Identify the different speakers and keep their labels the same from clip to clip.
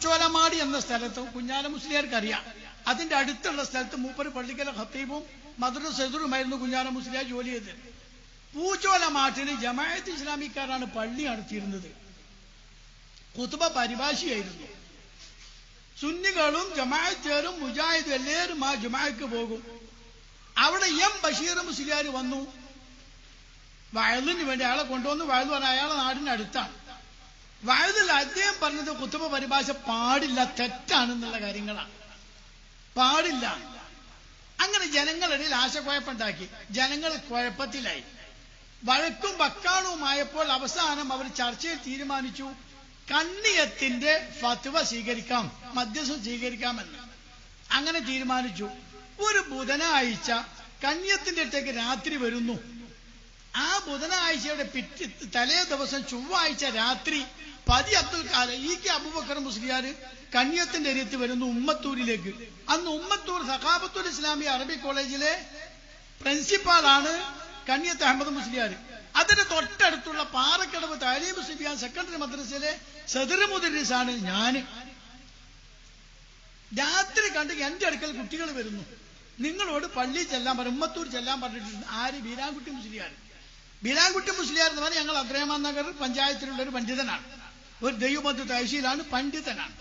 Speaker 1: പൂച്ചോലമാടി എന്ന സ്ഥലത്ത് കുഞ്ഞാല മുസ്ലിയാർക്ക് അറിയാം. അതിന്റെ അടുത്തുള്ള സ്ഥലത്ത് മൂപ്പര് പള്ളിക്കല ഖത്തീബും മദ്രസ സദറുമായിരുന്നു കുഞ്ഞാല മുസ്ലിയാർ ജോലി ചെയ്തത്. പൂച്ചോലമാട്ടിന് ജമാഅത്ത് ഇസ്ലാമിക്കാരാണ് പള്ളി നടത്തിയിരുന്നത്. ഖുതുബ പരിഭാഷയായിരുന്നു. സുന്നികളും ജമാഅത്തുകാരും മുജാഹിദും എല്ലാവരും ആ ജുമാഅക്ക് പോകും. അവിടെ എം ബഷീർ മുസ്ലിയാർ വന്നു വയലിന് വേണ്ടി. അയാളെ കൊണ്ടുവന്ന് വയൽ പറഞ്ഞ അയാളെ നാടിനടുത്താണ്. വയലിൽ അദ്ദേഹം പറഞ്ഞത് ഖുതുബ പരിഭാഷ പാടില്ല, തെറ്റാണെന്നുള്ള കാര്യങ്ങളാണ്. പാടില്ല. അങ്ങനെ ജനങ്ങളിടയിൽ ആശയക്കുഴപ്പമുണ്ടാക്കി. ജനങ്ങൾ കുഴപ്പത്തിലായി. വഴക്കും വക്കാണവുമായപ്പോൾ അവസാനം അവർ ചർച്ചയിൽ തീരുമാനിച്ചു കണ്ണിയത്തിന്റെ ഫത്വ സ്വീകരിക്കാം, മധ്യസ്ഥം സ്വീകരിക്കാമെന്ന്. അങ്ങനെ തീരുമാനിച്ചു. ഒരു ബുധനാഴ്ച കണ്ണിയത്തിന്റെ അടുത്തേക്ക് രാത്രി വരുന്നു. ആ ബുധനാഴ്ചയുടെ തലേ ദിവസം ചൊവ്വാഴ്ച രാത്രി പതി അബ്ദുൽ ഖാദർ ഇ.കെ. അബൂബക്കർ മുസ്ലിയാർ കണ്ണിയത്തിന്റെ അരിയത്ത് വരുന്നു ഉമ്മത്തൂരിലേക്ക്. അന്ന് ഉമ്മത്തൂർ സഖാഫത്തുൽ ഇസ്ലാമി അറബി കോളേജിലെ പ്രിൻസിപ്പാളാണ് കണ്ണിയത്ത് അഹമ്മദ് മുസ്ലിയാർ. അതിന് തൊട്ടടുത്തുള്ള പാറക്കടവ് താലീം സുബിയാൻ സെക്കൻഡറി മദ്രസയിലെ സദർ മുദരിസാണ് ഞാൻ. രാത്രി കണ്ട് എന്റെ അടുക്കൽ കുട്ടികൾ വരുന്നു. നിങ്ങളോട് പള്ളി ചെല്ലാൻ പറഞ്ഞു, ഉമ്മത്തൂർ ചെല്ലാൻ പറഞ്ഞിട്ടുണ്ട്. ആര്? ബീരാൻകുട്ടി മുസ്ലിയാർ. ബീരാൻകുട്ടി മുസ്ലിയാർ എന്ന് പറഞ്ഞാൽ ഞങ്ങൾ അബ്ദുറഹ്മാൻ നഗർ പഞ്ചായത്തിലുള്ള ഒരു പണ്ഡിതനാണ്. ഒരു ദൈവബന്ധു തഹസീലാണ്, പണ്ഡിതനാണ്.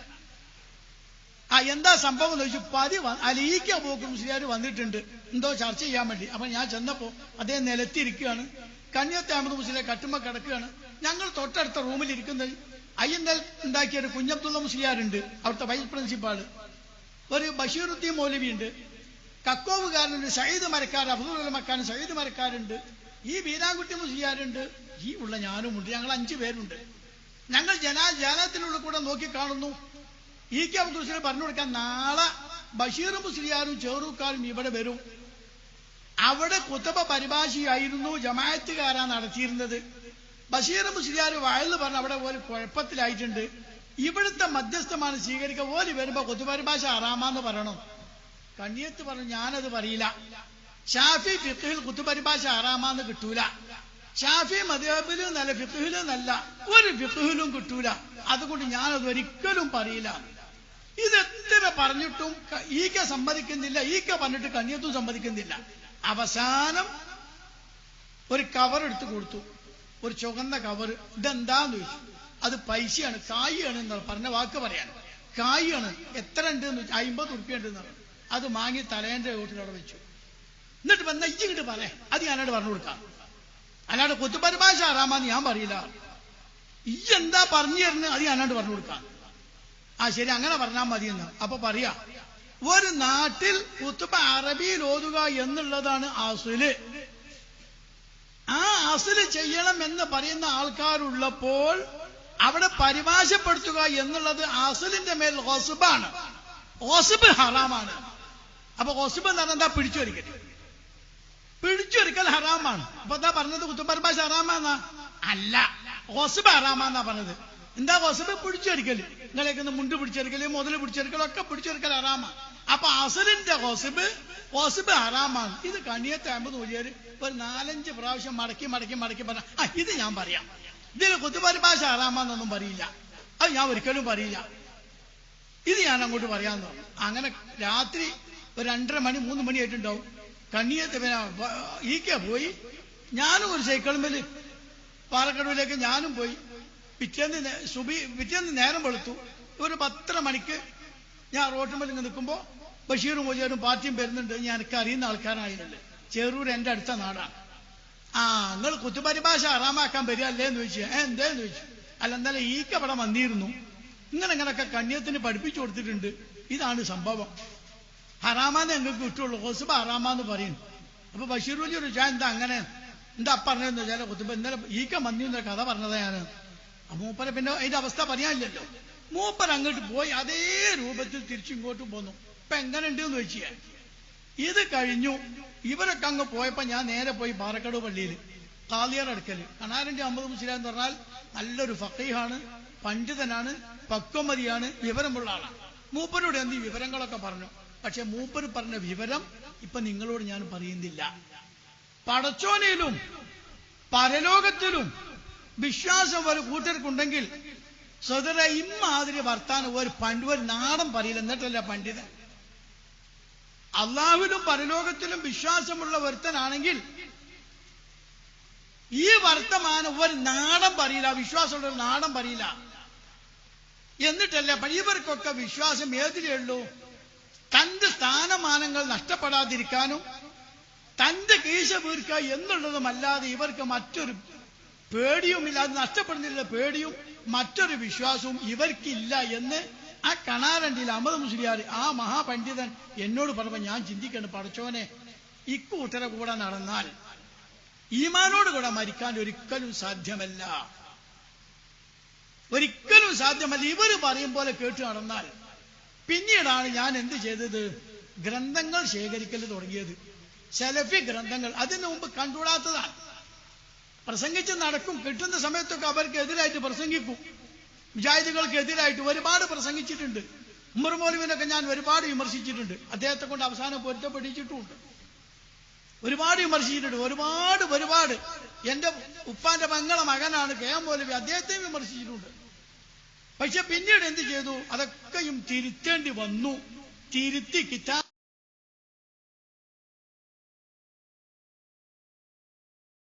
Speaker 1: എന്താ സംഭവം എന്ന് ചോദിച്ചു. ഇ.കെ. അബൂബക്കർ മുസ്ലിയാർ വന്നിട്ടുണ്ട് എന്തോ ചർച്ച ചെയ്യാൻ വേണ്ടി. അപ്പൊ ഞാൻ ചെന്നപ്പോ അദ്ദേഹം നിലത്തിരിക്കുകയാണ്. കണ്ണിയത്ത് അഹമ്മദ് മുസ്ലിയാർ കട്ടുമ്പ കിടക്കുകയാണ്. ഞങ്ങൾ തൊട്ടടുത്ത റൂമിൽ ഇരിക്കുന്നത് അയ്യന്തൽ ഉണ്ടാക്കിയ ഒരു കുഞ്ഞബ്ദുള്ള മുസ്ലിയാരുണ്ട്, അവിടുത്തെ വൈസ് പ്രിൻസിപ്പാള്. ഒരു ബഷീറുദ്ദീൻ മൗലവി ഉണ്ട്. കക്കോവുകാരനുണ്ട്, സയ്യിദ് മരക്കാർ, അബ്ദുൽ ഉലമക്കാരൻ സയ്യിദ് മരക്കാരുണ്ട്. ഈ ബീരാൻകുട്ടി മുസ്ലിയാരുണ്ട്, ഈ ഉള്ള ഞാനുമുണ്ട്. ഞങ്ങൾ 5 പേരുണ്ട്. ഞങ്ങൾ ജനാലയത്തിനുള്ള കൂടെ നോക്കി കാണുന്നു. ഇ.കെ. അബ്ദുൽ മുസ്ലിയാർ പറഞ്ഞു കൊടുക്കാൻ നാളെ ബഷീർ മുസ്ലിയാരും ചെറുക്കാരും ഇവിടെ വരും. അവിടെ ഖുതുബ പരിഭാഷയായിരുന്നു, ജമാഅത്തുകാരാ നടത്തിയിരുന്നത്. ബഷീർ മുസ്ലിയാർ വയലിൽ പറഞ്ഞ അവിടെ ഒരു കുഴപ്പത്തിലായിട്ടുണ്ട്, ഇവിടുത്തെ മധ്യസ്ഥമാണ് സ്വീകരിക്കുക. ഓല് വരുമ്പോ ഖുതുബ പരിഭാഷ ഹറാമാന്ന് പറയണം. കണ്ണിയത്ത് പറഞ്ഞു ഞാനത് പറയില്ല. ഷാഫി ഫിഖ്ഹിൽ ഖുതുബ പരിഭാഷ ഹറാമാന്ന് കിട്ടൂല. ഷാഫി മദ്ഹബിലും നല്ല ഫിഖ്ഹിലും നല്ല ഒരു ഫിഖ്ഹിലും കിട്ടൂല. അതുകൊണ്ട് ഞാനത് ഒരിക്കലും പറയില്ല. ഇതെത്ര പറഞ്ഞിട്ടും ഇ.കെ. സമ്മതിക്കുന്നില്ല. ഇ.കെ. പറഞ്ഞിട്ട് കണ്ണിയത്തും സമ്മതിക്കുന്നില്ല. അവസാനം ഒരു കവർ എടുത്ത് കൊടുത്തു, ഒരു ചുവന്ന കവർ. ഇതെന്താന്ന് ചോദിച്ചു. അത് പൈസയാണ്, കായാണ് എന്നാണ് പറഞ്ഞ വാക്ക് പറയാൻ. കായാണ്. എത്ര ഉണ്ട് എന്ന് ചോദിച്ചു. 50 ഉറുപ്പ്യ ഉണ്ട് എന്നാണ്. അത് വാങ്ങി തലേന്റെ വീട്ടിലവിടെ വെച്ചു. എന്നിട്ട് വന്ന ഇങ്ങോട്ട് പറയാ, അത് ഞാനോട് പറഞ്ഞു കൊടുക്കാം. അല്ലാണ്ട് ഖുതുബ പരിഭാഷ ഹറാമാന്ന് ഞാൻ പറയില്ല. ഈ എന്താ പറഞ്ഞു തരുന്നത്, അത് ഞാനോട് പറഞ്ഞു കൊടുക്കാം. ശരി, അങ്ങനെ പറഞ്ഞാൽ മതി എന്ന്. അപ്പൊ പറയാ, ഒരു നാട്ടിൽ ഖുതുബ അറബിയിൽ ഓതുക എന്നുള്ളതാണ് അസ്ല്. ആ അസ്ല് ചെയ്യണം എന്ന് പറയുന്ന ആൾക്കാരുള്ളപ്പോൾ അവിടെ പരിഭാഷപ്പെടുത്തുക എന്നുള്ളത് അസ്ലിന്റെ മേൽ ഗസ്ബാണ്. ഗസ്ബ് ഹറാമാണ്. അപ്പൊ ഗസ്ബ് എന്ന് പറഞ്ഞാൽ എന്താ? പിടിച്ചൊരിക്കൽ. പിടിച്ചൊരിക്കൽ ഹറാമാണ്. അപ്പൊ എന്താ പറഞ്ഞത്? ഖുതുബ പരിഭാഷ ഹറാമാന്നാ? അല്ല, ഗസ്ബ് ഹറാമാന്നാ പറഞ്ഞത്. എന്താ ഗസ്ബ്? പിടിച്ചൊരിക്കല്. നിങ്ങളേക്ക് മുണ്ട് പിടിച്ചെടുക്കല്, മുതല് പിടിച്ചെടുക്കലൊക്കെ പിടിച്ചെടുക്കൽ ഹറാമാണ്. അപ്പൊ അസലിന്റെ ഗസ്ബ് ഹറാമാണ്. ഇത് കണ്ണിയത്ത് അഹമ്മദ് മുസ്ലിയാർ ഒരു 4-5 പ്രാവശ്യം മടക്കി പറഞ്ഞ ഇത് ഞാൻ പറയാം. ഇതിന് ഖുതുബ പരിഭാഷ ഹറാമാന്നൊന്നും പറയില്ല. അത് ഞാൻ ഒരിക്കലും പറയില്ല. ഇത് ഞാൻ അങ്ങോട്ട് പറയാന്ന് പറഞ്ഞു. അങ്ങനെ രാത്രി ഒരു 2:30 മണി 3 മണി ആയിട്ടുണ്ടാവും. കണ്ണിയത്ത് ഇ.കെ. പോയി. ഞാനും ഒരു സൈക്കിളുമേല് പാലക്കടവിലേക്ക് ഞാനും പോയി. പിറ്റേന്ന് നേരം വെളുത്തു. ഒരു 10:30 മണിക്ക് ഞാൻ റോട്ടുമേൽ ഇങ്ങനെ നിൽക്കുമ്പോ ബഷീറും മുജാഹിദും പാർട്ടിയും വരുന്നുണ്ട്. ഞാൻ എനിക്ക് അറിയുന്ന ആൾക്കാരായിരുന്നില്ല. ചെറൂർ എന്റെ അടുത്ത നാടാണ്. നിങ്ങൾ ഖുതുബ പരിഭാഷ ഹറാമാക്കാൻ വരികയല്ലേ എന്ന് ചോദിച്ചു. എന്തേന്ന് ചോദിച്ചു. അല്ല, എന്നാലും ഇ.കെ. അവിടെ വന്നിരുന്നു, ഇങ്ങനെയൊക്കെ കണ്ണിയത്തിന് പഠിപ്പിച്ചു കൊടുത്തിട്ടുണ്ട്, ഇതാണ് സംഭവം, ഹറാമാന്ന് ഞങ്ങൾക്ക് കിട്ടുള്ളൂ, ഖുതുബ ഹറാമാന്ന് പറയുന്നു. അപ്പൊ ബഷീർ വലിയ ഒരു എന്താ അങ്ങനെ എന്താ പറഞ്ഞതെന്ന് വെച്ചാൽ ഖുതുബ ഇന്നലെ ഇ.കെ. മന്നിന്നൊരു കഥ പറഞ്ഞതാ ഞാൻ. മൂപ്പരെ പിന്നെ അതിന്റെ അവസ്ഥ പറയാനില്ലല്ലോ. മൂപ്പർ അങ്ങോട്ട് പോയി അതേ രൂപത്തിൽ തിരിച്ചിങ്ങോട്ട് പോന്നു. ഇപ്പൊ എങ്ങനെയുണ്ട് എന്ന് ചോദിച്ചാ. ഇത് കഴിഞ്ഞു. ഇവരൊക്കെ അങ്ങ് പോയപ്പോ ഞാൻ നേരെ പോയി പാറക്കടവ് പള്ളിയിൽ ഖാദിയാർ അടുക്കല്. കണാരന്റെ അഹമ്മദ് മുസ്ലിയാർ എന്ന് പറഞ്ഞാൽ നല്ലൊരു ഫഖീഹാണ്, പണ്ഡിതനാണ്, പക്വമതിയാണ്, വിവരമുള്ള ആളാണ്. മൂപ്പരോട് എന്ത് വിവരങ്ങളൊക്കെ പറഞ്ഞു. പക്ഷെ മൂപ്പര് പറഞ്ഞ വിവരം ഇപ്പൊ നിങ്ങളോട് ഞാൻ പറയുന്നില്ല. പടച്ചോനയിലും പരലോകത്തിലും വിശ്വാസം ഒരു കൂട്ടർക്കുണ്ടെങ്കിൽ സോദര ഇമ്മാതിരി വർത്താനം ഒരു നാടൻ പറയില്ല. എന്നിട്ടല്ല പണ്ഡിതൻ. അള്ളാഹുവിലും പരലോകത്തിലും വിശ്വാസമുള്ള ഒരുത്തനാണെങ്കിൽ ഈ വർത്തമാനം ഒരു നാടൻ പറയില്ല, വിശ്വാസമുള്ള ഒരു നാടൻ പറയില്ല. എന്നിട്ടല്ല ഇവർക്കൊക്കെ വിശ്വാസം ഏതിലേ ഉള്ളൂ? തന്റെ സ്ഥാനമാനങ്ങൾ നഷ്ടപ്പെടാതിരിക്കാനും തന്റെ കീശ വീർക്കുക എന്നുള്ളതുമല്ലാതെ ഇവർക്ക് മറ്റൊരു പേടിയുമില്ല. അത് നഷ്ടപ്പെടുന്നില്ല പേടിയും മറ്റൊരു വിശ്വാസവും ഇവർക്കില്ല എന്ന് ആ കണാരണ്ടിയിൽ അഹമ്മദ് മുസ്ലിയാർ ആ മഹാപണ്ഡിതൻ എന്നോട് പറഞ്ഞപ്പോ ഞാൻ ചിന്തിക്കണം, പടച്ചോനെ ഇക്കൂട്ടരെ കൂടെ നടന്നാൽ ഈമാനോട് കൂടെ മരിക്കാൻ ഒരിക്കലും സാധ്യമല്ല, ഒരിക്കലും സാധ്യമല്ല. ഇവര് പറയും പോലെ കേട്ടു നടന്നാൽ. പിന്നീടാണ് ഞാൻ എന്ത് ചെയ്തത്? ഗ്രന്ഥങ്ങൾ ശേഖരിക്കൽ തുടങ്ങിയത്. സലഫി ഗ്രന്ഥങ്ങൾ. അതിനു മുമ്പ് കണ്ടുകൂടാത്തതാണ്. പ്രസംഗിച്ച് നടക്കും, കിട്ടുന്ന സമയത്തൊക്കെ അവർക്ക് എതിരായിട്ട് പ്രസംഗിക്കും. മുജാഹിദുകൾക്ക് എതിരായിട്ട് ഒരുപാട് പ്രസംഗിച്ചിട്ടുണ്ട്. ഉമർ മൗലവിനൊക്കെ ഞാൻ ഒരുപാട് വിമർശിച്ചിട്ടുണ്ട്. അദ്ദേഹത്തെ കൊണ്ട് അവസാനം പൊരുത്തപ്പെടിച്ചിട്ടുമുണ്ട്. ഒരുപാട് വിമർശിച്ചിട്ടുണ്ട്. ഒരുപാട് എന്റെ ഉപ്പാന്റെ പെങ്ങളെ മകനാണ് കെ എം മൗലവി, അദ്ദേഹത്തെയും വിമർശിച്ചിട്ടുണ്ട്. പക്ഷെ പിന്നീട് എന്ത് ചെയ്തു? അതൊക്കെയും തിരുത്തേണ്ടി വന്നു. തിരുത്തി കിതാബ്